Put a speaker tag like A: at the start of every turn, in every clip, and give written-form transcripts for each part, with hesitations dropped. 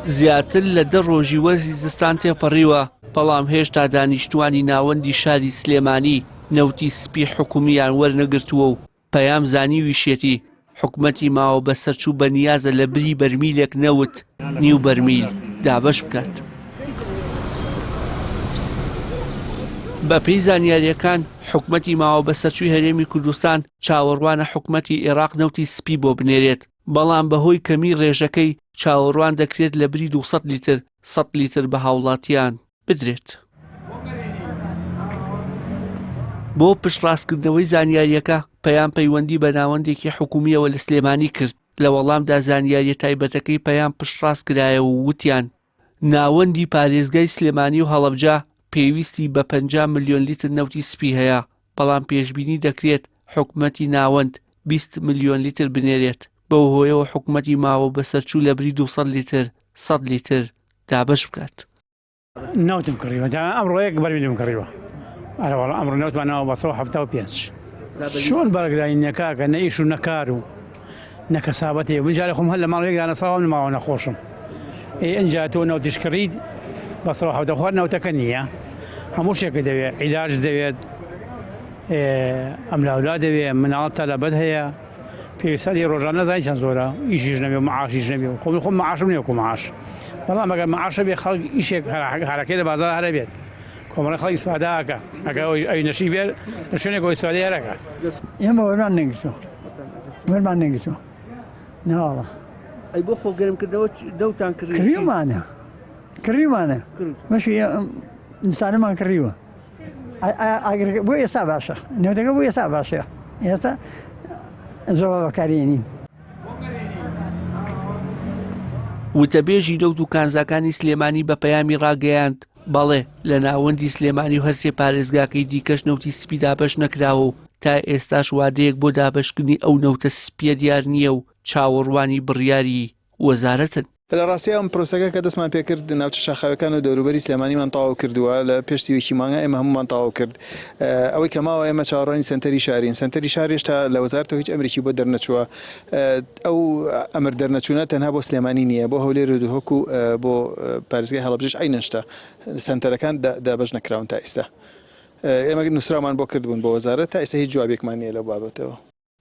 A: زیاتر لە 10 ڕۆژی وەرزی زستان تێپەڕیوە، بەڵام هێشتا دانیشتوانی ناوەندی شاری سلێمانی نەوتی سپی حکومیان وەرنەگرتووە و پەیام زانیویشێتی حکومەتی ماوە بەسەرچوو بەنیازە لە بری بەرمیلێک نەوت نیو بەرمیل دابەش بکات. بە پێی زانیاریەکان حکومەتی ماوە بەسەرچووی هەرێمی کوردستان چاوەڕوانە حکومەتی عێراق نەوتی سپی بۆ بنێرێت، بەڵام بەهۆی کەمی ڕێژەکەی چاوەڕوان دەکرێت لە بری 200 لیتر 100 لیتر بە هاوڵاتیان بدرێت. بۆ پشتڕاستکردنەوەی زانیاریەکە پەیام پەیوەندی بە ناوەندێکی حکومیەوە لە سلێمانی کرد. لە وەڵامدا زانیاریە تایبەتەکەی پەیام پشتڕاست کرایەوە و وتیان ناوەندی پارێزگای سلێمانی و هەڵەبجە پێویستی بە 50 ملیۆن لیتر نەوتی سپی هەیە، بەڵام پێشبینی دەکرێت حکومەتی ناوەند 20 ملیۆن لیتر بنێرێت. بەو هۆیەوە حکومەتی ماوە بەسەرچوو لە بری 200 لیتر 100 لیتر دابەش بکات.
B: نەوتم کڕیوە ئەمڕۆیەک بەرمیدم کڕیوە ئەمڕۆ نەوتمانەوە بە 175 چۆن بەرگرایینەکە کە نە ئیش و نەکار و نەکەسابەت هەیە بنجارە خۆم هەر لە ماڵێکدانە ساڵام نماوە نەخۆشم ئەنجا تۆ نەوتیش کڕید بە 170 خوارد نەوتەکە نییە هەموو شتێکە دەوێت عیلاج دەوێت ئەملاولا دەوێت مناڵ تەلەبەت هەیە پێویستە ڕۆژانە نەزانی چەند زۆرە ئیشیش نەبێ و معاشیش نەبێ و خۆم معاشم نییە وەکو معاش بەڵام ئەگەر معاشە بێ خەڵک ئیشێک هەرەکەی لە بازار هەرە بێت کۆمەڵی خەڵک ئیسفادەکە ئەگەر ئەوی نەشی بێت لە شوێنێک ئیسفادەی هەرەکە
C: ئێمە وەرمان نەگرتووە وەرمان نەگرتووە ناوەڵە
A: ئەی بۆ خۆگەرمکردنەوە دەوتان
C: کڕیومانە بەشی ئینسانەمان کڕیوە بۆ ئێستا باشە نێوتەکە بۆ ئێستا باشە ئێستا زۆر بەکارێنین.
A: وتەبێژی دەوت و کانزاکانی سلێمانی بە پەیامی ڕاگەیاند بەڵێ لە ناوەندی سلێمانی و هەرسێ پارێزگاکەی دیکەش نەوتی سپی دابەش نەکراوە و تا ئێستاش وادەیەک بۆ دابەشکردنی ئەو نەوتە سپیە دیار نییە و چاوەڕوانی بڕیاری وەزارەتن.
D: لە ڕاستی ئەم پرۆسەکە کە دەستمان پێکرد ناوچە شاخاوەکان و دەوروبەری سلێمانیمان تەواو کردووە لە پێش سیوێکی مانگە ئێمە هەمومان تەواو کرد ئەوەی کەماوە ئێمە چاوەڕوانی سەنتەری شارین سەنتەری شار هێشتا لە وەزارەتەوە هیچ ئەمرێکی بۆ دەرنەچووە ئەو ئەمر دەرنەچوونە تەنها بۆ سلێمانی نییە بۆ هەولێر و دووهۆک و بۆ پارێزگای هەڵەبجەش ئەینەشتا سەنتەرەکان دابەش نەکراون تا ئێستا ئێمە نووسرامان بۆ کردبوون بۆ وەزارەت تا ئێستا هیچ جوابێکمان نییە لە بابەتەوە.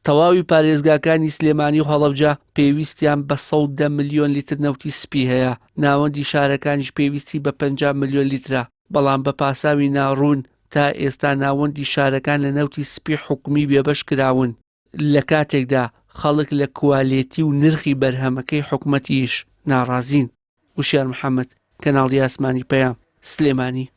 A: تەواوی پارێزگاکانی سلێمانی و هەڵەبجە پێویستیان بە 110 ملیۆن لیتر نەوتی سپی هەیە، ناوەندی شارەکانیش پێویستی بە 50 ملیۆن لیترە، بەڵام بە پاساوی ناڕوون تا ئێستا ناوەندی شارەکان لە نەوتی سپی حکومی بێبەش کراون لە کاتێکدا خەڵک لە کوالێتی و نرخی بەرهەمەکەی حکومەتیش ناڕازین. وشیار محەممەد، کەناڵی ئاسمانی پەیام، سلێمانی.